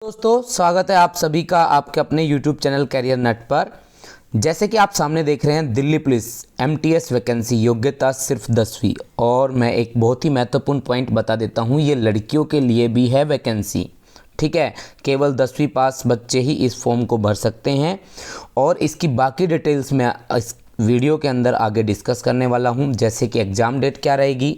दोस्तों स्वागत है आप सभी का आपके अपने YouTube चैनल कैरियर नट पर। जैसे कि आप सामने देख रहे हैं दिल्ली पुलिस MTS वैकेंसी, योग्यता सिर्फ 10वीं। और मैं एक बहुत ही महत्वपूर्ण पॉइंट बता देता हूं, ये लड़कियों के लिए भी है वैकेंसी। ठीक है, केवल 10वीं पास बच्चे ही इस फॉर्म को भर सकते हैं और इसकी बाकी डिटेल्स मैं इस वीडियो के अंदर आगे डिस्कस करने वाला हूं। जैसे कि एग्ज़ाम डेट क्या रहेगी,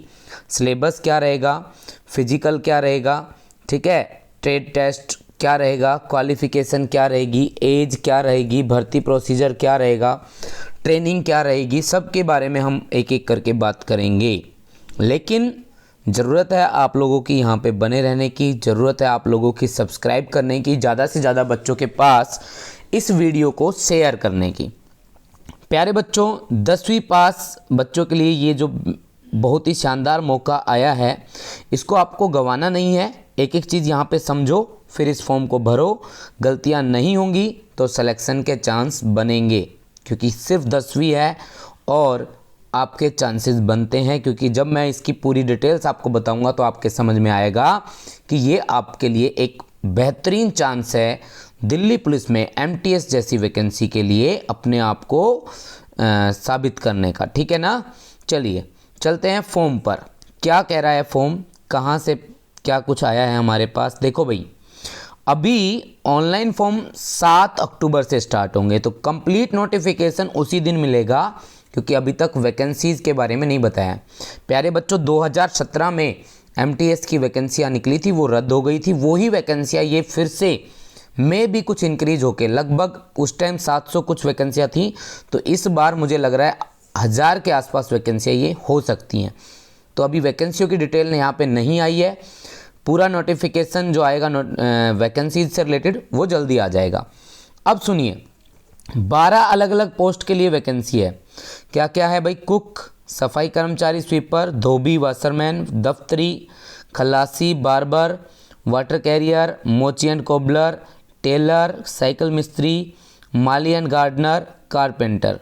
सिलेबस क्या रहेगा, फिजिकल क्या रहेगा, ठीक है, ट्रेड टेस्ट क्या रहेगा, क्वालिफ़िकेशन क्या रहेगी, एज क्या रहेगी, भर्ती प्रोसीजर क्या रहेगा, ट्रेनिंग क्या रहेगी, सब के बारे में हम एक एक करके बात करेंगे। लेकिन ज़रूरत है आप लोगों की यहाँ पे बने रहने की, ज़रूरत है आप लोगों की सब्सक्राइब करने की, ज़्यादा से ज़्यादा बच्चों के पास इस वीडियो को शेयर करने की। प्यारे बच्चों, 10वीं पास बच्चों के लिए ये जो बहुत ही शानदार मौका आया है, इसको आपको गंवाना नहीं है। एक एक चीज़ यहाँ पे समझो, फिर इस फॉर्म को भरो। गलतियाँ नहीं होंगी तो सिलेक्शन के चांस बनेंगे, क्योंकि सिर्फ 10वीं है और आपके चांसेस बनते हैं। क्योंकि जब मैं इसकी पूरी डिटेल्स आपको बताऊंगा तो आपके समझ में आएगा कि ये आपके लिए एक बेहतरीन चांस है दिल्ली पुलिस में MTS जैसी वैकेंसी के लिए अपने आप को साबित करने का। ठीक है ना, चलिए चलते हैं फॉर्म पर। क्या कह रहा है फॉर्म, कहाँ से क्या कुछ आया है हमारे पास। देखो भाई, अभी ऑनलाइन फॉर्म 7 अक्टूबर से स्टार्ट होंगे, तो कंप्लीट नोटिफिकेशन उसी दिन मिलेगा, क्योंकि अभी तक वैकेंसीज़ के बारे में नहीं बताया। प्यारे बच्चों, 2017 में MTS की वैकेंसियाँ निकली थी, वो रद्द हो गई थी। वही वैकेंसियाँ ये फिर से में भी कुछ इंक्रीज होके लगभग उस टाइम 700 कुछ वैकेंसियाँ थी, तो इस बार मुझे लग रहा है 1000 के आसपास वैकेंसियाँ ये हो सकती हैं। तो अभी वैकेंसियों की डिटेल यहाँ पे नहीं आई है। पूरा नोटिफिकेशन जो आएगा वैकेंसीज से रिलेटेड वो जल्दी आ जाएगा। अब सुनिए, 12 अलग अलग पोस्ट के लिए वैकेंसी है। क्या क्या है भाई? कुक, सफाई कर्मचारी, स्वीपर, धोबी, वाशरमैन, दफ्तरी, खलासी, बार्बर, वाटर कैरियर, मोची एंड कोबलर, टेलर, साइकिल मिस्त्री, माली एंड गार्डनर, कारपेंटर।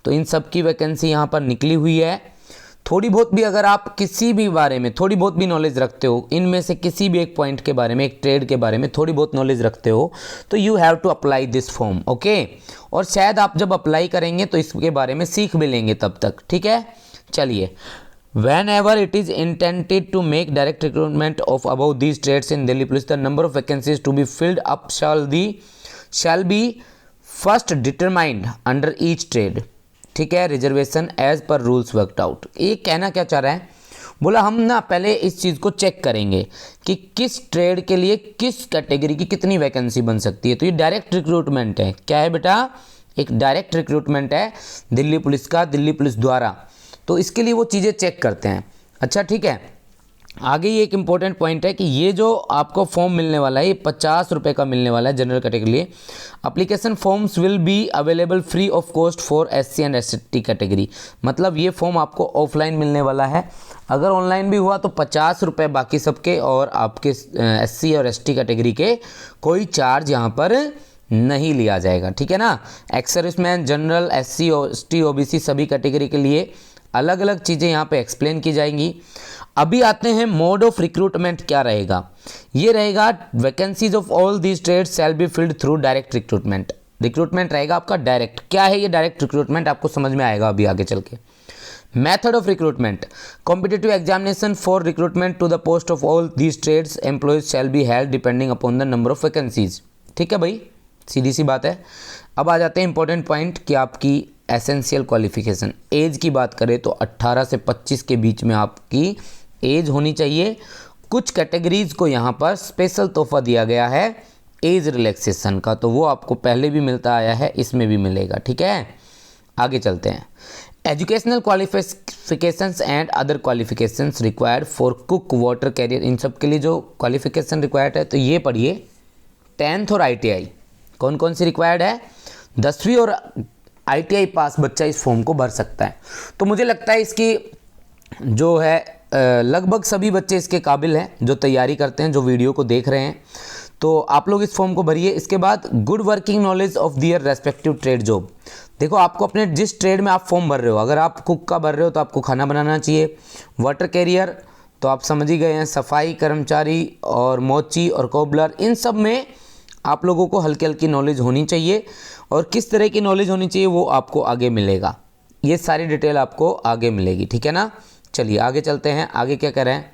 तो इन सब की वैकेंसी यहाँ पर निकली हुई है। थोड़ी बहुत भी अगर आप किसी भी बारे में थोड़ी बहुत भी नॉलेज रखते हो, इनमें से किसी भी एक पॉइंट के बारे में, एक ट्रेड के बारे में थोड़ी बहुत नॉलेज रखते हो, तो you have to apply this form, okay. और शायद आप जब अप्लाई करेंगे तो इसके बारे में सीख भी लेंगे तब तक। ठीक है, चलिए। Whenever it is intended to make direct recruitment of above these trades in Delhi Police, the number of vacancies to be filled up shall be first determined under each trade. ठीक है, reservation as per rules worked out. ये कहना क्या चाह रहा है, बोला हम ना पहले इस चीज़ को चेक करेंगे कि किस ट्रेड के लिए किस कैटेगरी की कितनी वैकेंसी बन सकती है। तो ये डायरेक्ट रिक्रूटमेंट है। क्या है बेटा? एक डायरेक्ट रिक्रूटमेंट है दिल्ली पुलिस का, दिल्ली पुलिस द्वारा। तो इसके लिए वो चीज़ें चेक करते हैं। अच्छा ठीक है, आगे ये एक इम्पॉर्टेंट पॉइंट है कि ये जो आपको फॉर्म मिलने वाला है, ये 50 रुपये का मिलने वाला है जनरल कैटेगरी के लिए। Application forms will be available free of cost for SC and ST category. मतलब ये फॉर्म आपको ऑफलाइन मिलने वाला है। अगर ऑनलाइन भी हुआ तो 50 रुपये बाकी सबके, और आपके SC और ST कैटेगरी के कोई चार्ज यहाँ पर नहीं लिया जाएगा। ठीक है ना। Ex serviceman, general, SC, ST, OBC सभी कैटेगरी के लिए अलग अलग चीज़ें यहाँ पे एक्सप्लेन की जाएंगी। अभी आते हैं मोड ऑफ रिक्रूटमेंट क्या रहेगा। ये रहेगा vacancies of all these trades shall be filled through direct recruitment. Recruitment रहेगा आपका डायरेक्ट। क्या है ये डायरेक्ट रिक्रूटमेंट, आपको समझ में आएगा अभी आगे चल के। Method of recruitment, competitive examination for recruitment to the post of all these trades employees shall be held depending upon the number of vacancies. ठीक है भाई, सीधी सी बात है। अब आ जाते हैं इंपॉर्टेंट पॉइंट कि आपकी एसेंशियल क्वालिफिकेशन। एज की बात करें तो 18 से 25 के बीच में आपकी एज होनी चाहिए। कुछ कैटेगरीज को यहाँ पर स्पेशल तोहफा दिया गया है एज रिलैक्सेशन का, तो वो आपको पहले भी मिलता आया है, इसमें भी मिलेगा। ठीक है, आगे चलते हैं। Educational qualifications and other qualifications required for cook, water carrier, इन सब के लिए जो क्वालिफिकेशन रिक्वायर्ड है तो ये पढ़िए। 10th और ITI कौन कौन सी रिक्वायर्ड है? 10वीं और ITI पास बच्चा इस फॉर्म को भर सकता है। तो मुझे लगता है इसकी जो है लगभग सभी बच्चे इसके काबिल हैं, जो तैयारी करते हैं, जो वीडियो को देख रहे हैं। तो आप लोग इस फॉर्म को भरिए। इसके बाद good working knowledge of their respective trade job. देखो, आपको अपने जिस ट्रेड में आप फॉर्म भर रहे हो, अगर आप कुक का भर रहे हो तो आपको खाना बनाना चाहिए। वाटर कैरियर तो आप समझ ही गए हैं, सफाई कर्मचारी और मोची और कोबलर, इन सब में आप लोगों को हल्की हल्की नॉलेज होनी चाहिए, और किस तरह की नॉलेज होनी चाहिए वो आपको आगे मिलेगा, ये सारी डिटेल आपको आगे मिलेगी, ठीक है ना। चलिए आगे चलते हैं, आगे क्या कह रहे हैं,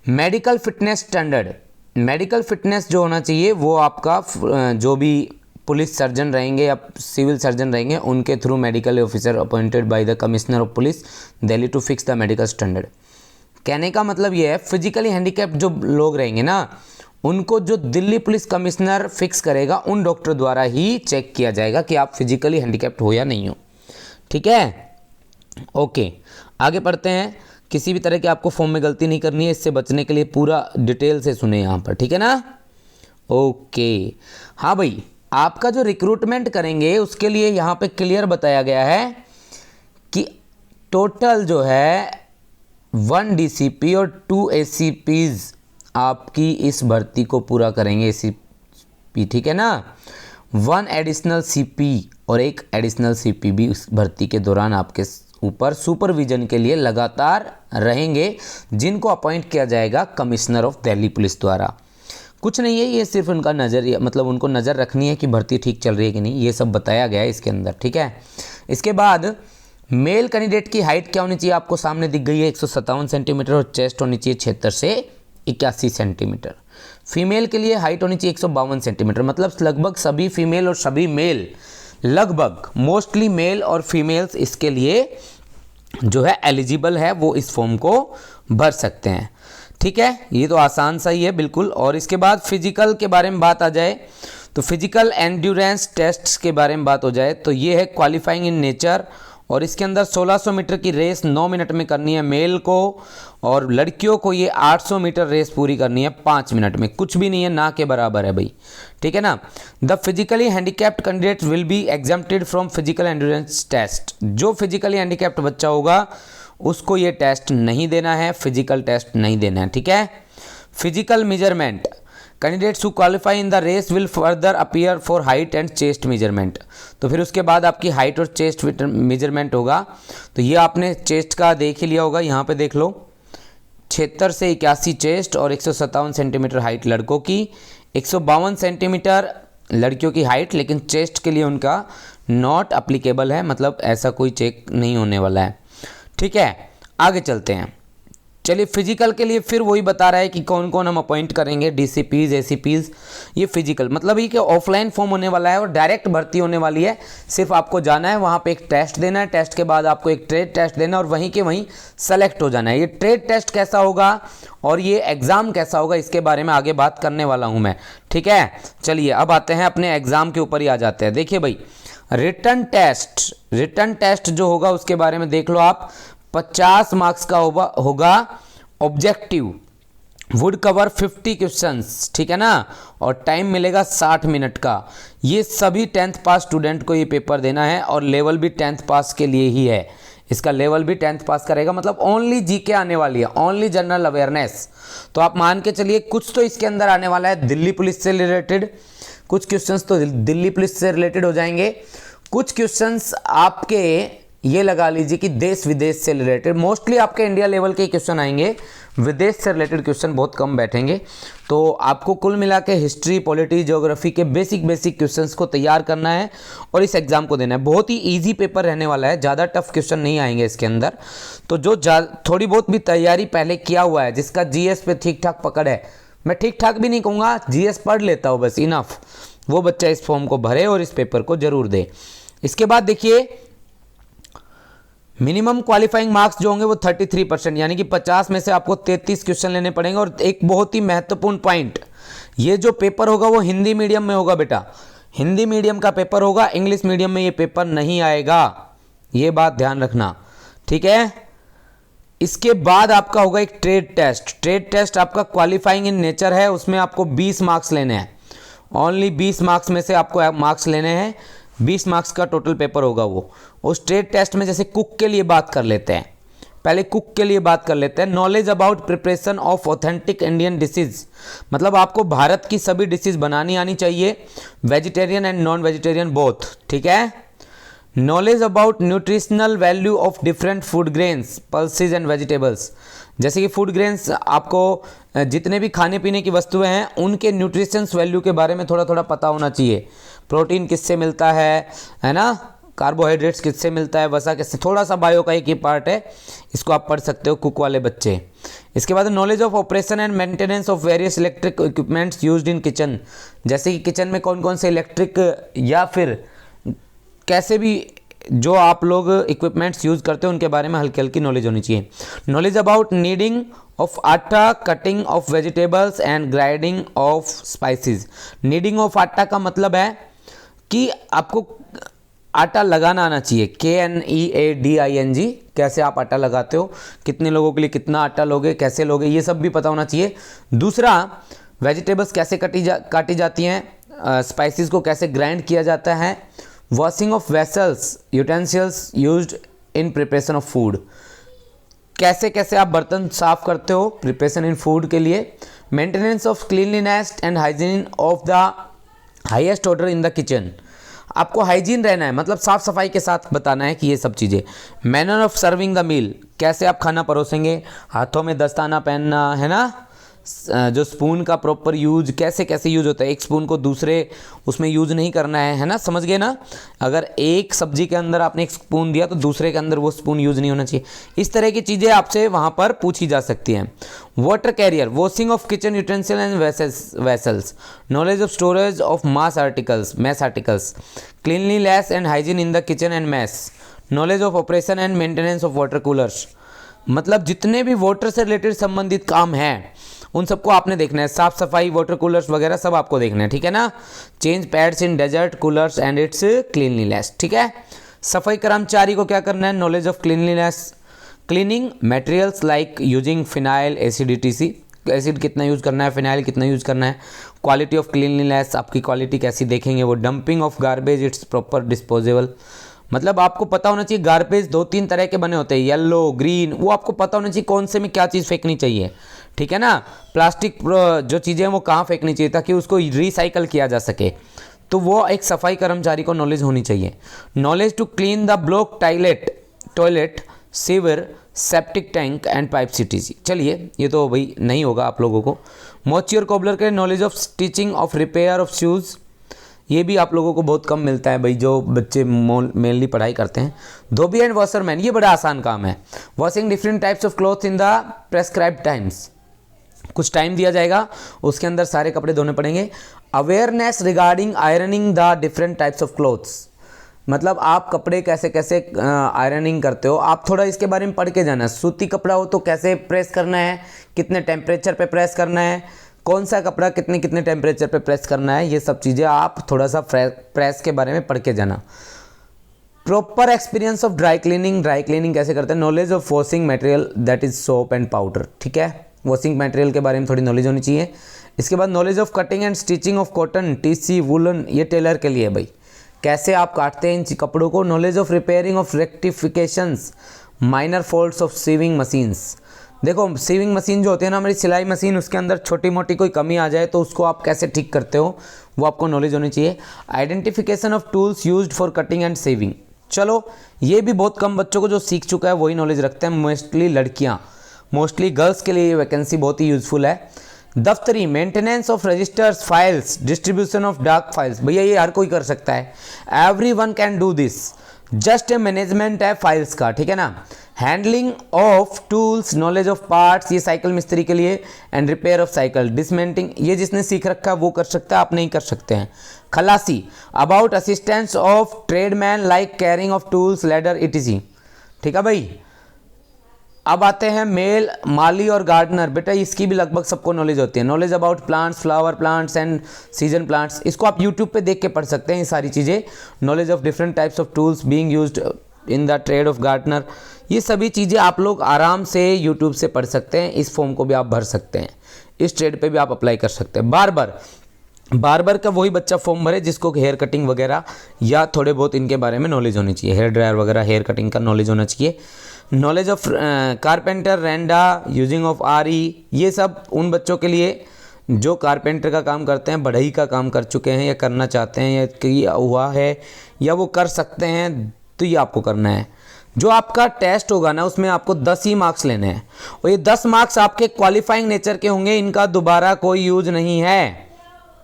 medical fitness standard. Medical fitness जो होना चाहिए वो आपका जो भी पुलिस सर्जन रहेंगे या सिविल सर्जन रहेंगे उनके through medical officer appointed by the commissioner of police Delhi to fix the medical standard. कहने का मतलब ये है फिजिकली हैंडीकैप्ड जो लोग रहेंगे ना, उनको जो दिल्ली पुलिस कमिश्नर फिक्स करेगा उन डॉक्टर द्वारा ही चेक किया जाएगा कि आप फिजिकली हैंडीकैप्ड हो या नहीं हो, ठीक है। ओके आगे पढ़ते हैं। किसी भी तरह की आपको फॉर्म में गलती नहीं करनी है, इससे बचने के लिए पूरा डिटेल से सुने यहाँ पर, ठीक है ना। ओके हाँ भाई, आपका जो रिक्रूटमेंट करेंगे उसके लिए यहाँ पे क्लियर बताया गया है कि टोटल जो है 1 DCP और 2 ACPs आपकी इस भर्ती को पूरा करेंगे, ACP, ठीक है ना। 1 एडिशनल CP और 1 एडिशनल CP भी उस भर्ती के दौरान आपके ऊपर सुपरविजन के लिए लगातार रहेंगे, जिनको अपॉइंट किया जाएगा कमिश्नर ऑफ दिल्ली पुलिस द्वारा। कुछ नहीं है, ये सिर्फ उनका नज़र, मतलब उनको नज़र रखनी है कि भर्ती ठीक चल रही है कि नहीं, ये सब बताया गया है इसके अंदर, ठीक है। इसके बाद मेल कैंडिडेट की हाइट क्या होनी चाहिए, आपको सामने दिख गई है 157 सेंटीमीटर, और चेस्ट होनी चाहिए 76 से 81 सेंटीमीटर। फीमेल के लिए हाइट होनी चाहिए 152 सेंटीमीटर, मतलब लगभग सभी फीमेल और सभी मेल, लगभग मोस्टली मेल और फीमेल्स इसके लिए जो है एलिजिबल है, वो इस फॉर्म को भर सकते हैं, ठीक है। ये तो आसान सा ही है बिल्कुल। और इसके बाद फिजिकल के बारे में बात आ जाए तो फिजिकल एंड्योरेंस टेस्ट के बारे में बात हो जाए तो ये है क्वालिफाइंग इन नेचर, और इसके अंदर 1600 मीटर की रेस 9 मिनट में करनी है मेल को, और लड़कियों को ये 800 मीटर रेस पूरी करनी है 5 मिनट में, कुछ भी नहीं है, ना के बराबर है भाई, ठीक है ना। The physically handicapped candidate will be exempted from physical endurance test. जो फिजिकली हैंडीकैप्ड बच्चा होगा उसको ये टेस्ट नहीं देना है, फिजिकल टेस्ट नहीं देना है, ठीक है। Physical measurement, candidates who qualify in the race will further appear for height and chest measurement. तो फिर उसके बाद आपकी हाइट और चेस्ट मेजरमेंट होगा। तो ये आपने चेस्ट का देख ही लिया होगा, यहाँ पे देख लो, 76 से 81 चेस्ट और 157 सेंटीमीटर हाइट लड़कों की, 152 सेंटीमीटर लड़कियों की हाइट, लेकिन चेस्ट के लिए उनका नॉट अप्लीकेबल है, मतलब ऐसा कोई चेक नहीं होने वाला है, ठीक है। आगे चलते हैं। चलिए फिजिकल के लिए फिर वही बता रहा है कि कौन कौन हम अपॉइंट करेंगे, DCPs ACPs। ये फिजिकल मतलब ये कि ऑफलाइन फॉर्म होने वाला है और डायरेक्ट भर्ती होने वाली है। सिर्फ आपको जाना है वहाँ पे एक टेस्ट देना है, टेस्ट के बाद आपको एक ट्रेड टेस्ट देना है और वहीं के वहीं सेलेक्ट हो जाना है। ये ट्रेड टेस्ट कैसा होगा और ये एग्ज़ाम कैसा होगा इसके बारे में आगे बात करने वाला हूँ मैं, ठीक है। चलिए अब आते हैं अपने एग्ज़ाम के ऊपर ही आ जाते हैं। देखिए भाई, रिटन टेस्ट जो होगा उसके बारे में देख लो आप, 50 मार्क्स का होगा। ऑब्जेक्टिव वुड कवर 50 क्वेश्चंस, ठीक है ना, और टाइम मिलेगा 60 मिनट का। ये सभी 10th पास स्टूडेंट को ये पेपर देना है, और लेवल भी 10th पास के लिए ही है। इसका लेवल भी 10th पास करेगा, मतलब ओनली जीके आने वाली है, ओनली जनरल अवेयरनेस। तो आप मान के चलिए कुछ तो इसके अंदर आने वाला है दिल्ली पुलिस से रिलेटेड, कुछ क्वेश्चंस तो दिल्ली पुलिस से रिलेटेड हो जाएंगे, कुछ क्वेश्चंस आपके ये लगा लीजिए कि देश विदेश से रिलेटेड। मोस्टली आपके इंडिया लेवल के क्वेश्चन आएंगे, विदेश से रिलेटेड क्वेश्चन बहुत कम बैठेंगे। तो आपको कुल मिला के हिस्ट्री, पॉलिटी, ज्योग्राफी के बेसिक क्वेश्चंस को तैयार करना है और इस एग्जाम को देना है। बहुत ही इजी पेपर रहने वाला है, ज़्यादा टफ क्वेश्चन नहीं आएंगे इसके अंदर। तो जो थोड़ी बहुत भी तैयारी पहले किया हुआ है, जिसका जीएस पे ठीक ठाक पकड़ है, मैं ठीक ठाक भी नहीं कहूँगा, जीएस पढ़ लेता हूँ बस, इनफ, वो बच्चा इस फॉर्म को भरे और इस पेपर को जरूर दे। इसके बाद देखिए, मिनिमम क्वालिफाइंग मार्क्स जो होंगे वो 33%, यानी कि 50 में से आपको 33 क्वेश्चन लेने पड़ेंगे। और एक बहुत ही महत्वपूर्ण पॉइंट, ये जो पेपर होगा वो हिंदी मीडियम में होगा बेटा, हिंदी मीडियम का पेपर होगा, इंग्लिश मीडियम में ये पेपर नहीं आएगा, ये बात ध्यान रखना, ठीक है। इसके बाद आपका होगा एक ट्रेड टेस्ट आपका क्वालिफाइंग इन नेचर है, उसमें आपको 20 मार्क्स लेने हैं, ओनली 20 मार्क्स में से आपको मार्क्स लेने हैं, 20 मार्क्स का टोटल पेपर होगा वो। उस ट्रेड टेस्ट में जैसे कुक के लिए बात कर लेते हैं, पहले कुक के लिए बात कर लेते हैं। Knowledge about preparation of authentic Indian dishes, मतलब आपको भारत की सभी डिशेज बनानी आनी चाहिए, vegetarian and non vegetarian both, ठीक है। Knowledge about nutritional value of different food grains, pulses and vegetables, जैसे कि फूड ग्रेन्स, आपको जितने भी खाने पीने की वस्तुएं हैं उनके न्यूट्रिशंस वैल्यू के बारे में थोड़ा थोड़ा पता होना चाहिए। प्रोटीन किससे मिलता है ना, कार्बोहाइड्रेट्स किससे मिलता है, वसा किससे, थोड़ा सा बायो का एक ही पार्ट है, इसको आप पढ़ सकते हो कुक वाले बच्चे। इसके बाद knowledge of operation and maintenance of various electric equipments used in kitchen, जैसे कि किचन में कौन कौन से इलेक्ट्रिक या फिर कैसे भी जो आप लोग इक्विपमेंट्स यूज़ करते हो उनके बारे में हल्की हल्की नॉलेज होनी चाहिए। Knowledge about kneading of atta, cutting of vegetables and grinding of spices. Kneading of atta का मतलब है कि आपको आटा लगाना आना चाहिए, KNEADING, कैसे आप आटा लगाते हो, कितने लोगों के लिए कितना आटा लोगे, कैसे लोगे, ये सब भी पता होना चाहिए। दूसरा, वेजिटेबल्स कैसे काटी जाती हैं, स्पाइसेस को कैसे ग्राइंड किया जाता है। Washing of vessels, utensils used in preparation of food, कैसे कैसे आप बर्तन साफ करते हो प्रिपरेशन इन फूड के लिए। Maintenance of cleanliness and hygiene of the highest order in the kitchen, आपको हाइजीन रहना है, मतलब साफ सफाई के साथ बताना है कि ये सब चीज़ें। Manner of serving the meal, कैसे आप खाना परोसेंगे, हाथों में दस्ताना पहनना है ना, जो स्पून का प्रॉपर यूज कैसे कैसे यूज होता है, एक स्पून को दूसरे उसमें यूज नहीं करना है ना, समझ गए ना। अगर एक सब्जी के अंदर आपने एक स्पून दिया तो दूसरे के अंदर वो स्पून यूज नहीं होना चाहिए। इस तरह की चीज़ें आपसे वहाँ पर पूछी जा सकती हैं। Water career, washing of kitchen utensil and vessels, knowledge of storage of mass articles, cleanliness and hygiene in the kitchen and mess, knowledge of operation and maintenance of water coolers, मतलब जितने भी वाटर से related संबंधित काम हैं उन सबको आपने देखना है, साफ सफाई, वाटर कूलर्स वगैरह सब आपको देखना है, ठीक है ना। Change pads in desert coolers and its cleanliness, ठीक है। सफाई कर्मचारी को क्या करना है, knowledge of cleanliness, cleaning materials like using phenyl, acid etc, acid कितना यूज़ करना है, फिनाइल कितना यूज़ करना है। क्वालिटी ऑफ क्लीनलीनेस, आपकी क्वालिटी कैसी देखेंगे वो। Dumping of garbage, its proper disposable, मतलब आपको पता होना चाहिए गार्बेज 2-3 तरह के बने होते हैं, येलो, ग्रीन, वो आपको पता होना चाहिए कौन से में क्या चीज़ फेंकनी चाहिए, ठीक है ना। प्लास्टिक जो चीज़ें हैं वो कहाँ फेंकनी चाहिए ताकि उसको रिसाइकल किया जा सके, तो वो एक सफाई कर्मचारी को नॉलेज होनी चाहिए। Knowledge to clean the block toilet, sewer, septic tank and pipes etc। चलिए ये तो भाई नहीं होगा आप लोगों को। मॉच्योर कोबलर के knowledge of stitching of repair of shoes, ये भी आप लोगों को बहुत कम मिलता है भाई, जो बच्चे मेनली पढ़ाई करते हैं। धोबी एंड वॉशरमैन, ये बड़ा आसान काम है। Washing different types of cloth in the prescribed times, कुछ टाइम दिया जाएगा उसके अंदर सारे कपड़े धोने पड़ेंगे। Awareness regarding ironing the different types of clothes, मतलब आप कपड़े कैसे कैसे आयरनिंग करते हो, आप थोड़ा इसके बारे में पढ़ के जाना। सूती कपड़ा हो तो कैसे प्रेस करना है, कितने टेम्परेचर पे प्रेस करना है, कौन सा कपड़ा कितने कितने टेम्परेचर पे प्रेस करना है, ये सब चीज़ें आप थोड़ा सा प्रेस के बारे में पढ़ के जाना। Proper experience of dry cleaning कैसे करते हैं। Knowledge of washing material that is soap and powder, ठीक है, वॉशिंग मटेरियल के बारे में थोड़ी नॉलेज होनी चाहिए। इसके बाद knowledge of cutting and stitching of cotton, TC, woollen, ये टेलर के लिए भाई, कैसे आप काटते हैं इन कपड़ों को। Knowledge of repairing of rectifications, minor faults of sewing machines, देखो सीविंग मशीन जो होती है ना हमारी सिलाई मशीन, उसके अंदर छोटी मोटी कोई कमी आ जाए तो उसको आप कैसे ठीक करते हो वो आपको नॉलेज होनी चाहिए। Identification of tools used for cutting and saving, चलो ये भी बहुत कम बच्चों को जो सीख चुका है वही नॉलेज रखते हैं, मोस्टली लड़कियाँ, मोस्टली गर्ल्स के लिए ये वैकेंसी बहुत ही यूजफुल है। दफ्तरी, maintenance of registers, files, distribution of dark files, भैया ये हर कोई कर सकता है, everyone can do this, just a management है फाइल्स का, ठीक है ना। Handling of tools, knowledge of parts, ये साइकिल मिस्त्री के लिए, and repair of cycle, dismantling, ये जिसने सीख रखा है वो कर सकता है, आप नहीं कर सकते हैं। खलासी, about assistance of tradesman like carrying of tools, ladder etc, ठीक है भाई। अब आते हैं मेल, माली और गार्डनर, बेटा इसकी भी लगभग सबको नॉलेज होती है। Knowledge about plants, flower plants and season plants, इसको आप यूट्यूब पे देख के पढ़ सकते हैं ये सारी चीज़ें। Knowledge of different types of tools being used in the trade of gardener, ये सभी चीज़ें आप लोग आराम से यूट्यूब से पढ़ सकते हैं। इस फॉर्म को भी आप भर सकते हैं, इस ट्रेड पे भी आप अप्लाई कर सकते हैं। बार्बर का वही बच्चा फॉर्म भरे जिसको हेयर कटिंग वगैरह या थोड़े बहुत इनके बारे में नॉलेज होनी चाहिए, हेयर ड्रायर वगैरह हेयर कटिंग का नॉलेज होना चाहिए। नॉलेज ऑफ कारपेंटर, रेंडा, यूजिंग ऑफ RE, ये सब उन बच्चों के लिए जो कारपेंटर का काम करते हैं, बढ़ई का काम कर चुके हैं या करना चाहते हैं या किया हुआ है या वो कर सकते हैं, तो ये आपको करना है। जो आपका टेस्ट होगा ना उसमें आपको 10 ही मार्क्स लेने हैं और ये 10 मार्क्स आपके क्वालिफाइंग नेचर के होंगे, इनका दोबारा कोई यूज नहीं है।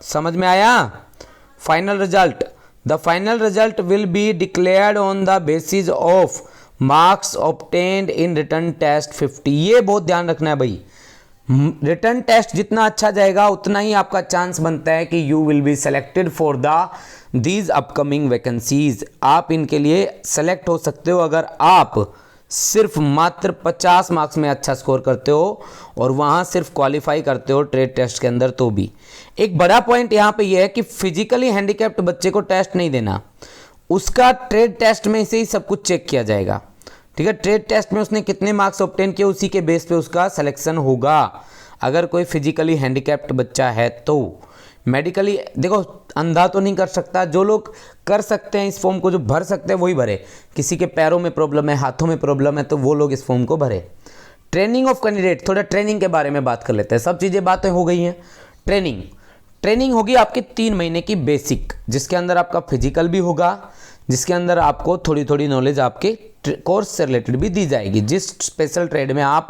समझ में आया? Final result, the final result will be declared on the basis of marks obtained in written test 50। ये बहुत ध्यान रखना है भाई, रिटन टेस्ट जितना अच्छा जाएगा उतना ही आपका चांस बनता है कि you will be selected for the these upcoming vacancies. आप इनके लिए सेलेक्ट हो सकते हो अगर आप सिर्फ मात्र 50 मार्क्स में अच्छा स्कोर करते हो और वहाँ सिर्फ क्वालिफाई करते हो ट्रेड टेस्ट के अंदर। तो भी एक बड़ा पॉइंट यहाँ पे ये है कि फिजिकली हैंडीकैप्ड बच्चे को टेस्ट नहीं देना, उसका ट्रेड टेस्ट में से ही सब कुछ चेक किया जाएगा। ठीक है, ट्रेड टेस्ट में उसने कितने मार्क्स ऑब्टेन किए उसी के बेस पे उसका सिलेक्शन होगा। अगर कोई फिजिकली हैंडीकैप्ड बच्चा है तो मेडिकली देखो अंधा तो नहीं कर सकता, जो लोग कर सकते हैं इस फॉर्म को, जो भर सकते हैं वही भरे। किसी के पैरों में प्रॉब्लम है, हाथों में प्रॉब्लम है तो वो लोग इस फॉर्म को भरे। ट्रेनिंग ऑफ कैंडिडेट, थोड़ा ट्रेनिंग के बारे में बात कर लेते हैं। सब चीज़ें बातें हो गई हैं। ट्रेनिंग होगी आपकी 3 महीने की बेसिक, जिसके अंदर आपका फिजिकल भी होगा, जिसके अंदर आपको थोड़ी थोड़ी नॉलेज आपके कोर्स से रिलेटेड भी दी जाएगी जिस स्पेशल ट्रेड में आप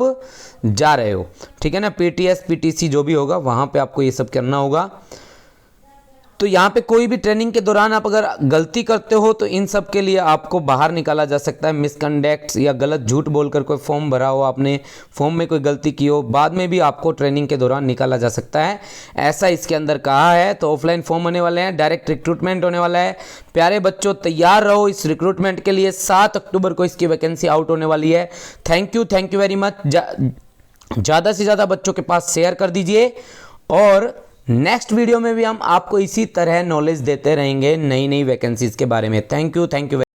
जा रहे हो। ठीक है ना, पीटीएस पीटीसी जो भी होगा वहाँ पे आपको ये सब करना होगा। तो यहाँ पे कोई भी ट्रेनिंग के दौरान आप अगर गलती करते हो तो इन सब के लिए आपको बाहर निकाला जा सकता है। मिसकंडक्ट या गलत झूठ बोलकर कोई फॉर्म भरा हो, आपने फॉर्म में कोई गलती की हो, बाद में भी आपको ट्रेनिंग के दौरान निकाला जा सकता है, ऐसा इसके अंदर कहा है। तो ऑफलाइन फॉर्म होने वाले हैं, डायरेक्ट रिक्रूटमेंट होने वाला है। प्यारे बच्चों तैयार रहो इस रिक्रूटमेंट के लिए। 7 अक्टूबर को इसकी वैकेंसी आउट होने वाली है। Thank you very much. ज़्यादा से ज़्यादा बच्चों के पास शेयर कर दीजिए और नेक्स्ट वीडियो में भी हम आपको इसी तरह नॉलेज देते रहेंगे नई नई वैकेंसीज के बारे में। Thank you.